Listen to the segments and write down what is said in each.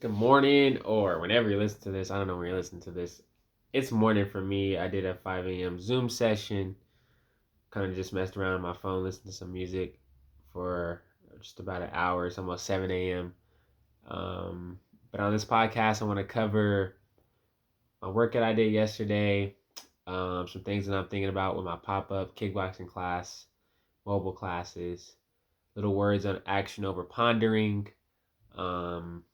Good morning, or whenever you listen to this. I don't know when you're listening to this. It's morning for me. I did a 5 a.m. Zoom session. Kind of just messed around on my phone, listened to some music for just about an hour. It's almost 7 a.m. Um, but on this podcast, I want to cover my workout I did yesterday, some things that I'm thinking about with my pop up kickboxing class, mobile classes, little words on action over pondering. Um,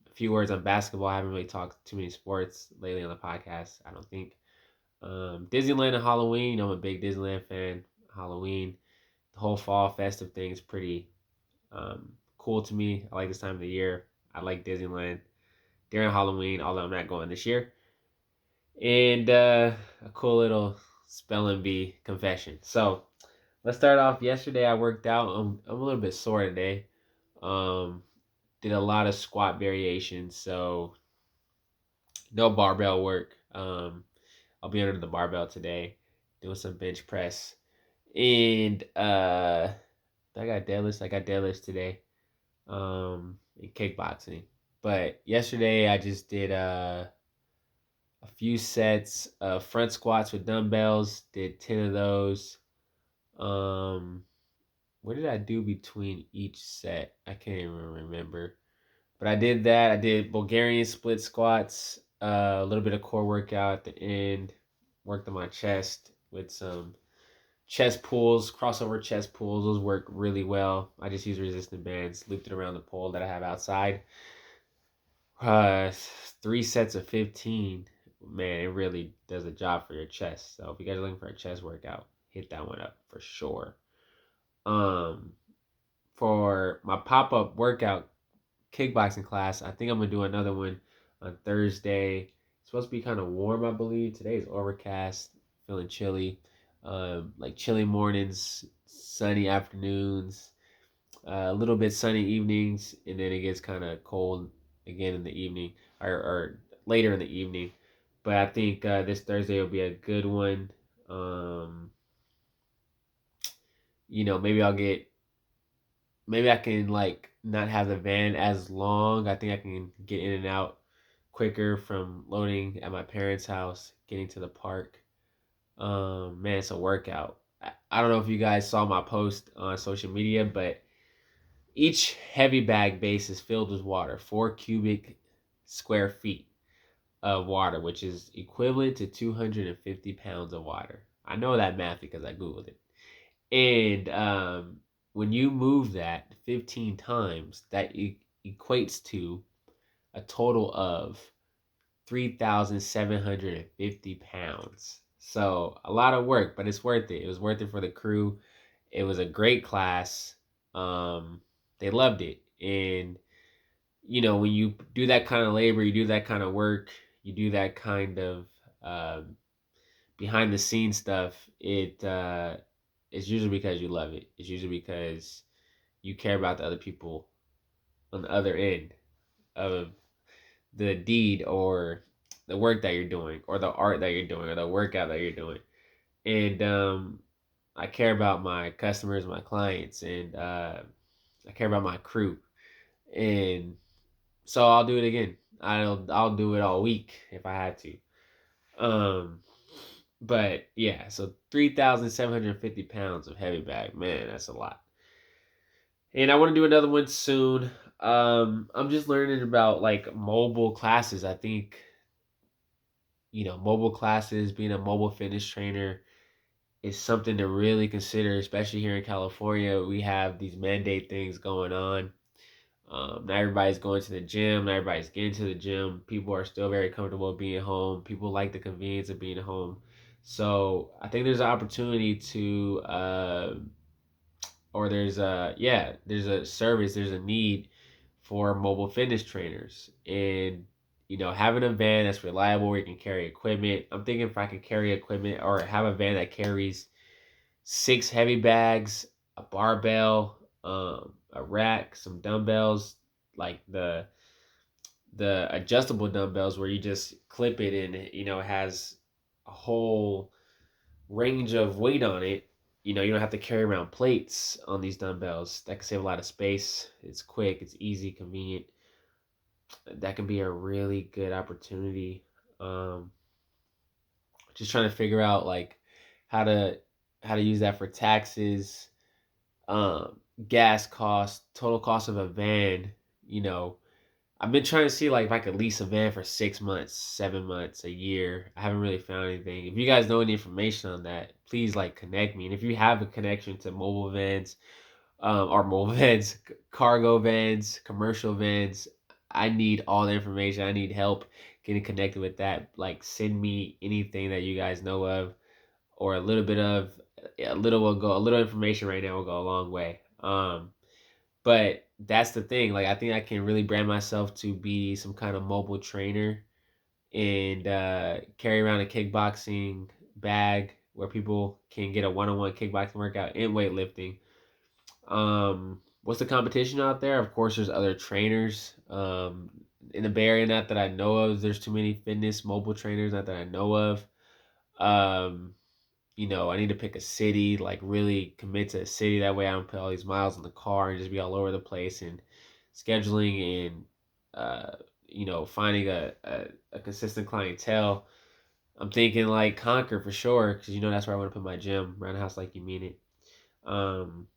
a few words on basketball. I haven't really talked too many sports lately on the podcast, I don't think. Disneyland and Halloween. I'm a big Disneyland fan. Halloween, the whole fall festive thing is pretty cool to me. I like this time of the year. I like Disneyland during Halloween, although I'm not going this year. And a cool little spelling bee confession. So let's start off. Yesterday I worked out. I'm a little bit sore today. Um, did a lot of squat variations, so no barbell work. I'll be under the barbell today, doing some bench press, and I got deadlifts. I got deadlifts today. In kickboxing, but yesterday I just did a few sets of front squats with dumbbells. Did 10 of those. Um, what did I do between each set? I can't even remember. But I did that. I did Bulgarian split squats, a little bit of core workout at the end. Worked on my chest with some chest pulls, crossover chest pulls. Those work really well. I just use resistant bands, looped it around the pole that I have outside. Uh, 3 sets of 15. Man, it really does a job for your chest. So if you guys are looking for a chest workout, hit that one up for sure. Um, for my pop up workout kickboxing class. I think I'm gonna do another one on Thursday. It's supposed to be kind of warm, I believe. Today is overcast, feeling chilly. Like chilly mornings, sunny afternoons, a little bit sunny evenings, and then it gets kind of cold again in the evening or later in the evening. But I think this Thursday will be a good one. Um, maybe I can like not have the van as long. I think I can get in and out quicker from loading at my parents' house, getting to the park. Man, it's a workout. I don't know if you guys saw my post on social media, but each heavy bag base is filled with water, 4 cubic square feet of water, which is equivalent to 250 pounds of water. I know that math because I Googled it. And when you move that 15 times, that equates to a total of 3,750 pounds. So a lot of work, but it's worth it. It was worth it for the crew. It was a great class. Um, they loved it. And, when you do that kind of labor, you do that kind of work, you do that kind of um, behind the scenes stuff, it's usually because you love it. It's usually because you care about the other people on the other end of the deed or the work that you're doing or the art that you're doing or the workout that you're doing. And I care about my customers, my clients, and I care about my crew. And so I'll do it again. I'll do it all week if I had to. Um, but yeah, so 3,750 pounds of heavy bag, man, that's a lot. And I want to do another one soon. I'm just learning about like mobile classes. I think mobile classes, being a mobile fitness trainer is something to really consider, especially here in California. We have these mandate things going on. Not everybody's going to the gym. Not everybody's getting to the gym. People are still very comfortable being home. People like the convenience of being home. So I think there's an opportunity to, or there's a service, there's a need for mobile fitness trainers, and having a van that's reliable where you can carry equipment. I'm thinking if I could carry equipment or have a van that carries 6 heavy bags, a barbell, a rack, some dumbbells, like the adjustable dumbbells where you just clip it and it has a whole range of weight on it. You don't have to carry around plates on these dumbbells. That can save a lot of space. It's quick, it's easy, convenient. that can be a really good opportunity. Um, just trying to figure out like how to how to use that for taxes, um, gas cost, total cost of a van. You know, I've been trying to see like if I could lease a van for 6 months, 7 months, a year. I haven't really found anything. If you guys know any information on that, please like connect me. And if you have a connection to mobile vans, or mobile vans, cargo vans, commercial vans, I need all the information. I need help getting connected with that. Like send me anything that you guys know of, or a little bit of, a little will go, a little information right now will go a long way. But that's the thing. Like I think I can really brand myself to be some kind of mobile trainer and carry around a kickboxing bag where people can get a one-on-one kickboxing workout and weightlifting. What's the competition out there? Of course, there's other trainers. In the Bay Area, not that I know of. There's too many fitness mobile trainers, not that I know of. Um, I need to pick a city, like really commit to a city. That way I don't put all these miles in the car and just be all over the place, and scheduling and, finding a consistent clientele. I'm thinking like Conquer for sure, because that's where I want to put my gym, around the house like you mean it. Um,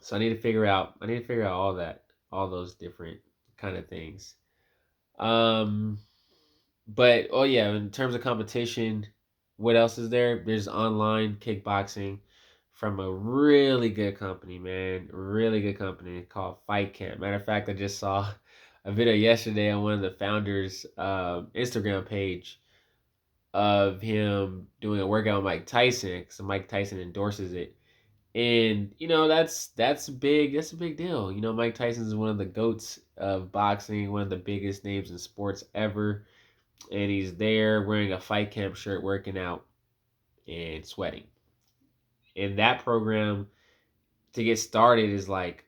so I need to figure out all that, all those different kind of things. Um, But oh yeah, in terms of competition, what else is there? There's online kickboxing from a really good company, man. Really good company called Fight Camp. Matter of fact, I just saw a video yesterday on one of the founders' Instagram page of him doing a workout with Mike Tyson. So Mike Tyson endorses it, and that's big. That's a big deal. Mike Tyson is one of the goats of boxing, one of the biggest names in sports ever, and he's there wearing a Fight Camp shirt, working out and sweating. And that program to get started is like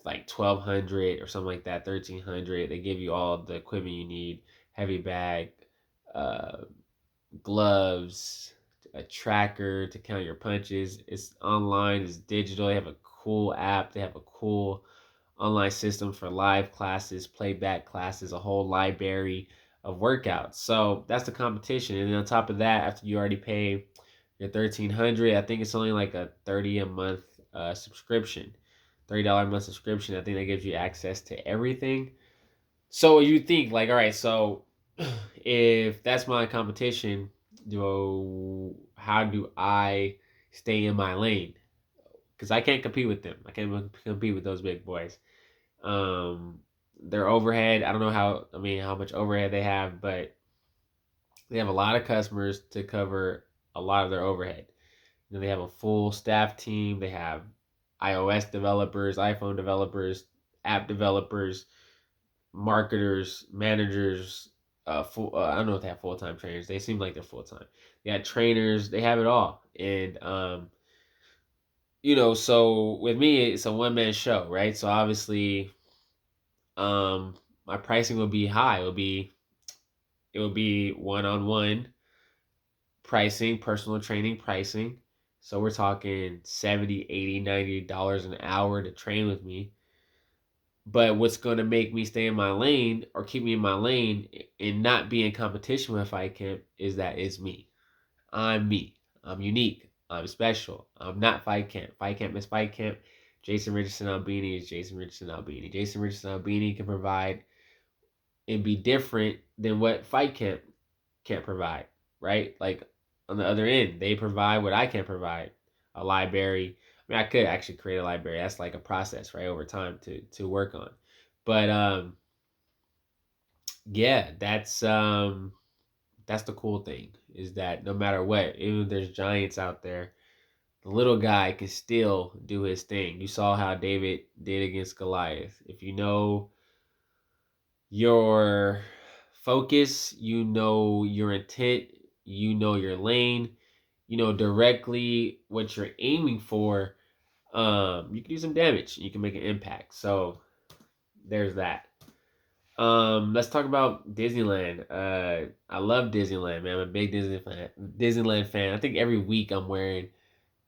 1,200 or something like that, 1,300. They give you all the equipment you need: heavy bag, uh, gloves, a tracker to count your punches. It's online, it's digital. They have a cool app. They have a cool online system for live classes, playback classes, a whole library of workouts. So that's the competition. And then on top of that, after you already pay your 1,300, I think it's only like a 30 a month subscription, $30 a month subscription. I think that gives you access to everything. So you think like, all right, so if that's my competition, how do I stay in my lane? Because I can't compete with them. I can't compete with those big boys. Um, their overhead, I don't know how much overhead they have, but they have a lot of customers to cover a lot of their overhead. They have a full staff team. They have iOS developers, iPhone developers, app developers, marketers, managers. I don't know if they have full time trainers. They seem like they're full time. They got trainers. They have it all. And so with me, it's a one man show, right? So obviously, um, my pricing will be high. It will be one on one pricing, personal training pricing. So we're talking 70, 80, $90 an hour to train with me. But what's going to make me stay in my lane or keep me in my lane and not be in competition with Fight Camp is that it's me. I'm me. I'm unique. I'm special. I'm not Fight Camp. Fight Camp is Fight Camp. Jason Richardson Albini is Jason Richardson Albini. Jason Richardson Albini can provide and be different than what Fight Camp can't provide, right? Like on the other end, they provide what I can't provide, a library. I mean, I could actually create a library. That's like a process, right, over time to work on. But yeah, that's the cool thing, is that no matter what, even if there's giants out there, the little guy can still do his thing. You saw how David did against Goliath. If you know your focus, your intent, your lane, directly what you're aiming for, you can do some damage. You can make an impact. So there's that. Let's talk about Disneyland. I love Disneyland, man. I'm a big Disneyland fan. I think every week I'm wearing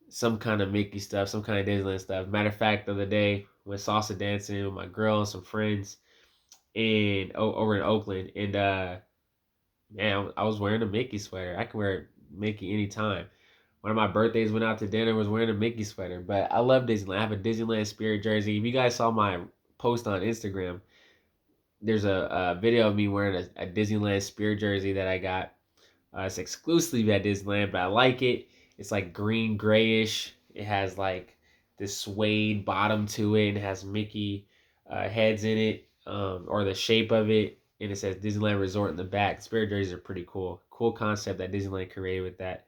some kind of Mickey stuff, some kind of Disneyland stuff. Matter of fact, the other day went salsa dancing with my girl and some friends. over in Oakland, and man, I was wearing a Mickey sweater. I can wear Mickey anytime. One of my birthdays went out to dinner, was wearing a Mickey sweater. But I love Disneyland. I have a Disneyland Spirit jersey. If you guys saw my post on Instagram, there's a video of me wearing a Disneyland Spirit jersey that I got. It's exclusively at Disneyland, but I like it. It's like green grayish. It has like this suede bottom to it, and it has Mickey heads in it, or the shape of it, and it says Disneyland Resort in the back. Spirit jerseys are pretty cool. Cool concept that Disneyland created with that.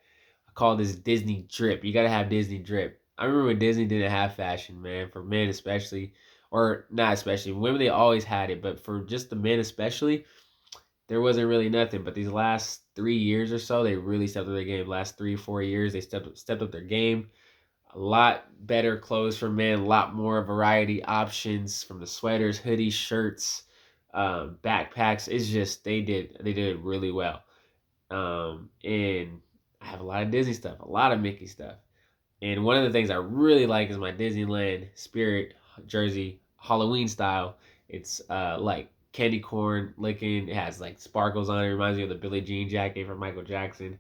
I call this Disney drip. You gotta have Disney drip. I remember when Disney didn't have fashion, man, for men especially, or not especially. Women, they always had it, but for just the men especially, there wasn't really nothing. But these last 3 years or so, they really stepped up their game. Last 3 4 years, they stepped up their game. A lot better clothes for men, a lot more variety options from the sweaters, hoodies, shirts, backpacks. It's just they did it really well. And I have a lot of Disney stuff, a lot of Mickey stuff. And one of the things I really like is my Disneyland Spirit jersey, Halloween style. It's like candy corn looking. It has like sparkles on it. It reminds me of the Billie Jean jacket from Michael Jackson.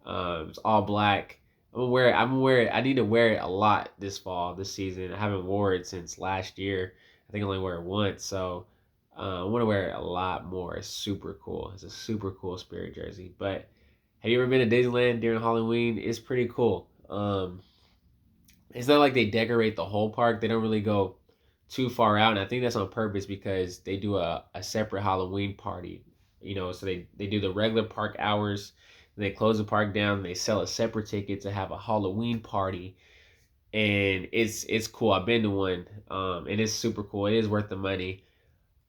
It's all black. I'm gonna wear it. I'm gonna wear it. I need to wear it a lot this fall, this season. I haven't wore it since last year. I think I only wear it once. So I want to wear it a lot more. It's super cool. It's a super cool Spirit jersey. But have you ever been to Disneyland during Halloween? It's pretty cool. It's not like they decorate the whole park. They don't really go too far out, and I think that's on purpose because they do a separate Halloween party. So they do the regular park hours, they close the park down, they sell a separate ticket to have a Halloween party, and it's cool. I've been to one, and it's super cool. It is worth the money,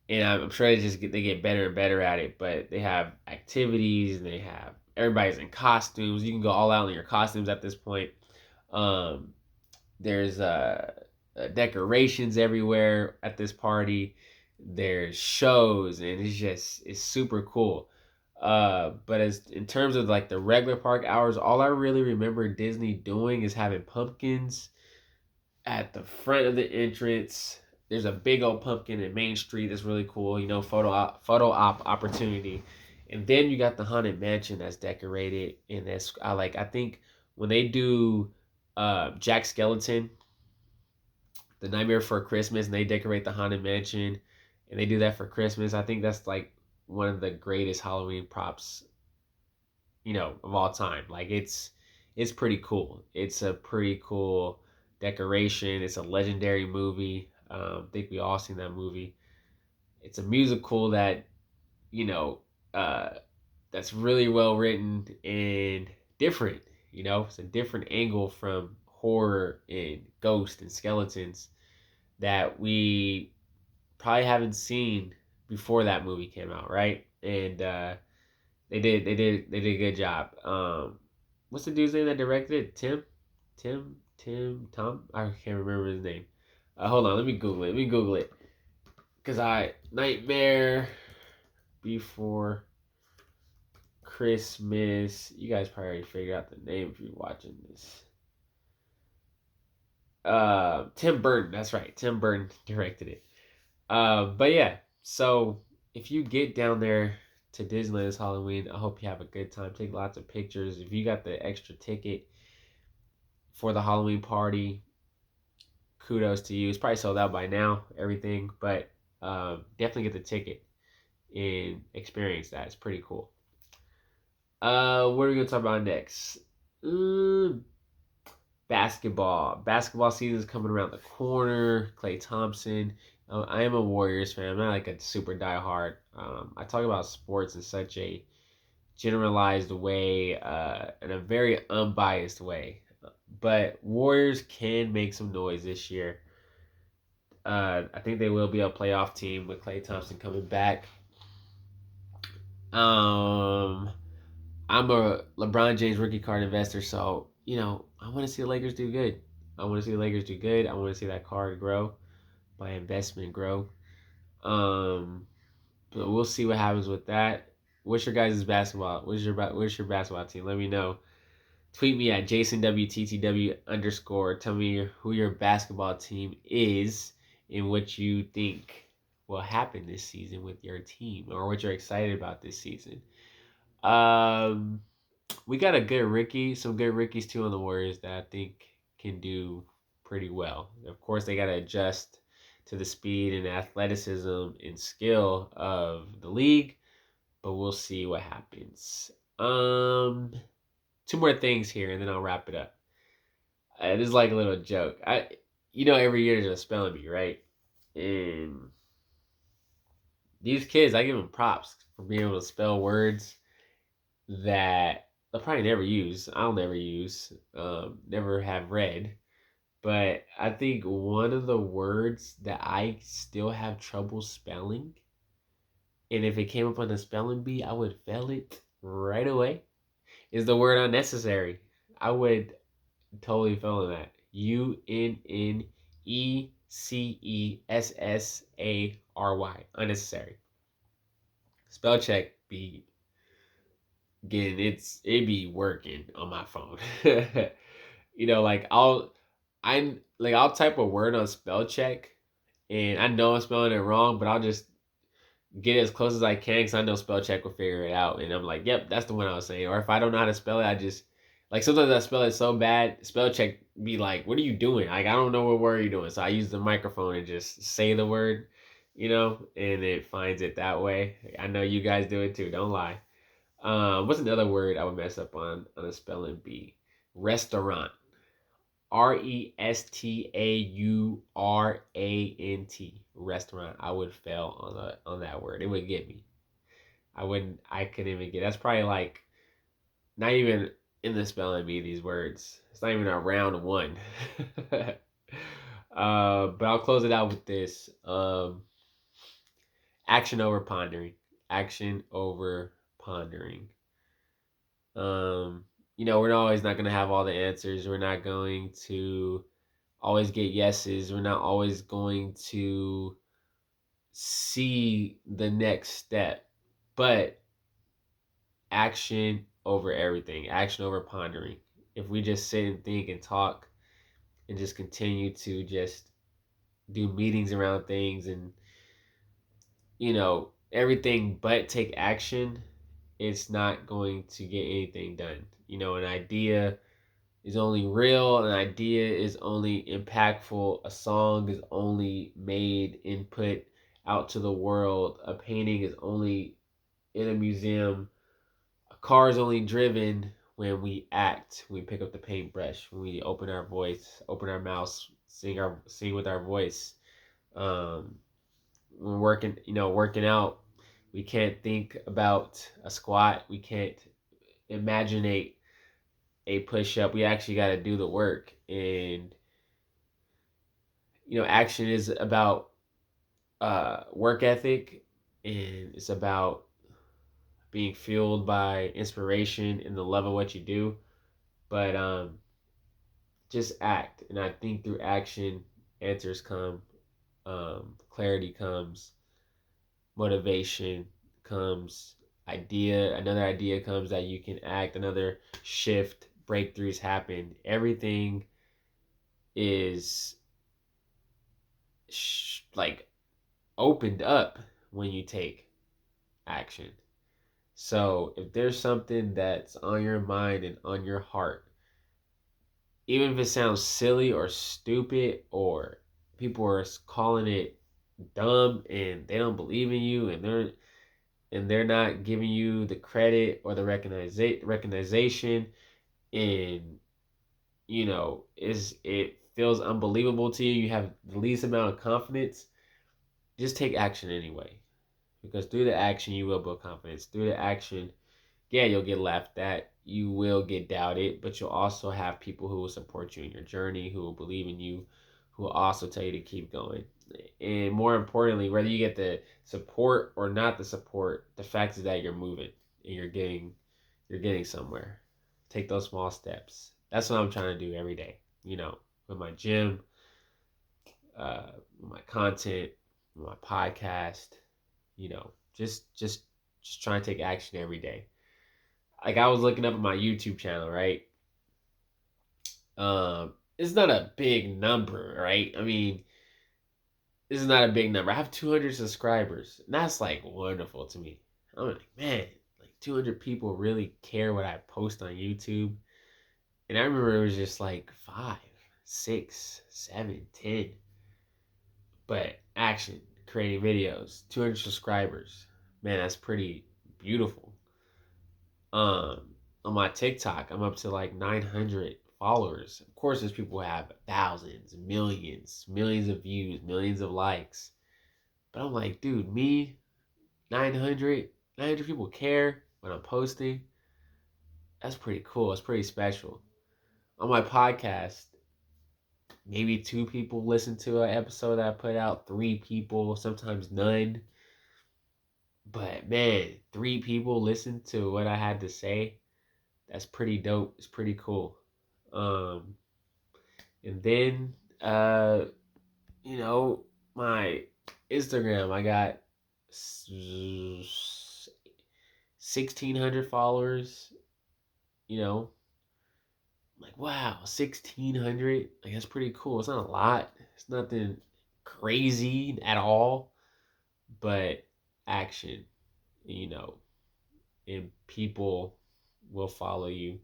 and I'm sure they get better and better at it. But they have activities, and they have everybody's in costumes. You can go all out in your costumes at this point. Um, there's decorations everywhere at this party. There's shows, and it's super cool. But as in terms of like the regular park hours, all I really remember Disney doing is having pumpkins at the front of the entrance. There's a big old pumpkin in Main Street that's really cool. Photo op opportunity. And then you got the haunted mansion that's decorated, and that's I think when they do Jack Skeleton, the Nightmare Before Christmas, and they decorate the haunted mansion, and they do that for Christmas. I think that's like one of the greatest Halloween props, of all time. Like it's pretty cool. It's a pretty cool decoration. It's a legendary movie. I think we all seen that movie. It's a musical that you know uh, that's really well written and different. It's a different angle from horror and ghosts and skeletons that we probably haven't seen before that movie came out, right? And they did a good job. What's the dude's name that directed it? Tom. I can't remember his name. Hold on, let me Google it. Cause Nightmare Before Christmas. You guys probably already figured out the name if you're watching this. Tim Burton. That's right. Tim Burton directed it. But yeah. So if you get down there to Disneyland this Halloween, I hope you have a good time. Take lots of pictures. If you got the extra ticket for the Halloween party, kudos to you. It's probably sold out by now, everything, but definitely get the ticket and experience that. It's pretty cool. What are we gonna talk about next? Basketball. Basketball season is coming around the corner. Klay Thompson. I am a Warriors fan. I'm not like a super diehard. I talk about sports in such a generalized way, in a very unbiased way. But Warriors can make some noise this year. I think they will be a playoff team with Klay Thompson coming back. I'm a LeBron James rookie card investor, so I want to see the Lakers do good. I want to see the Lakers do good. I want to see that card grow, my investment grow. But we'll see what happens with that. What's your guys' basketball? What's your basketball team? Let me know. Tweet me at JasonWTTW_. Tell me who your basketball team is and what you think. will happen this season with your team or what you're excited about this season. Um, we got a good rookie, some good rookies too on the Warriors that I think can do pretty well. Of course, they got to adjust to the speed and athleticism and skill of the league, but we'll see what happens. Two more things here, and then I'll wrap it up. This is like a little joke. Every year there's a spelling bee, right? And these kids, I give them props for being able to spell words that they'll probably never use. I'll never use, never have read. But I think one of the words that I still have trouble spelling, and if it came up on the spelling bee, I would fail it right away, is the word unnecessary. I would totally fail on that. Unnecessary. Spell check be getting it be working on my phone. Like I'll type a word on spell check and I know I'm spelling it wrong, but I'll just get as close as I can because I know spell check will figure it out. And I'm like, yep, that's the one I was saying. Or if I don't know how to spell it, I just like sometimes I spell it so bad, spell check be like, what are you doing? Like I don't know what word you're doing. So I use the microphone and just say the word, and it finds it that way. I know you guys do it too, don't lie. What's another word I would mess up on a spelling bee? Restaurant. Restaurant. Restaurant. I would fail on that word. It would get me. I couldn't even get. That's probably like not even in the spelling bee. These words. It's not even a round one. But I'll close it out with this. Action over pondering. Action over pondering. We're always not going to have all the answers. We're not going to always get yeses. We're not always going to see the next step. But action over everything, action over pondering. If we just sit and think and talk and just continue to just do meetings around things and, everything but take action, it's not going to get anything done. An idea is only real, an idea is only impactful, a song is only made and put out to the world, a painting is only in a museum, a car is only driven when we act, when we pick up the paintbrush, when we open our voice, open our mouths, sing with our voice. When working out, we can't think about a squat, we can't imagine a push up. We actually got to do the work. And, action is about work ethic and it's about being fueled by inspiration and the love of what you do. But just act. And I think through action, answers come, clarity comes, motivation comes, another idea comes that you can act, another shift, breakthroughs happen. Everything is like opened up when you take action. So if there's something that's on your mind and on your heart, even if it sounds silly or stupid or people are calling it dumb and they don't believe in you and they're not giving you the credit or the recognition and is it feels unbelievable to you, you have the least amount of confidence, just take action anyway. Because through the action you will build confidence. Through the action, yeah, you'll get laughed at, you will get doubted, but you'll also have people who will support you in your journey, who will believe in you, who will also tell you to keep going. And more importantly, whether you get the support or not the support, the fact is that you're moving and you're getting somewhere. Take those small steps. That's what I'm trying to do every day. With my gym, with my content, with my podcast. Just trying to take action every day. Like I was looking up at my YouTube channel, right? It's not a big number, right? I mean, This is not a big number. I have 200 subscribers. And that's like wonderful to me. I'm like, man, like 200 people really care what I post on YouTube. And I remember it was just like 5, 6, 7, 10. But action, creating videos, 200 subscribers. Man, that's pretty beautiful. On my TikTok, I'm up to like 900 followers. Of course, there's people who have thousands, millions, millions of views, millions of likes. But I'm like, dude, me, 900 people care when I'm posting. That's pretty cool. It's pretty special. On my podcast, maybe 2 people listen to an episode that I put out, 3 people, sometimes none. But man, 3 people listen to what I had to say. That's pretty dope. It's pretty cool. Um, and then, uh, you know, my Instagram, I got 1,600 followers. You know, like wow, 1,600. Like that's pretty cool. It's not a lot. It's nothing crazy at all, but action. You know, and people will follow you.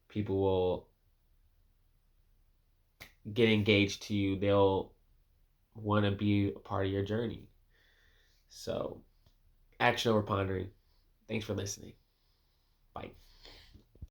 People will get engaged to you. They'll want to be a part of your journey. So, action over pondering. Thanks for listening. Bye.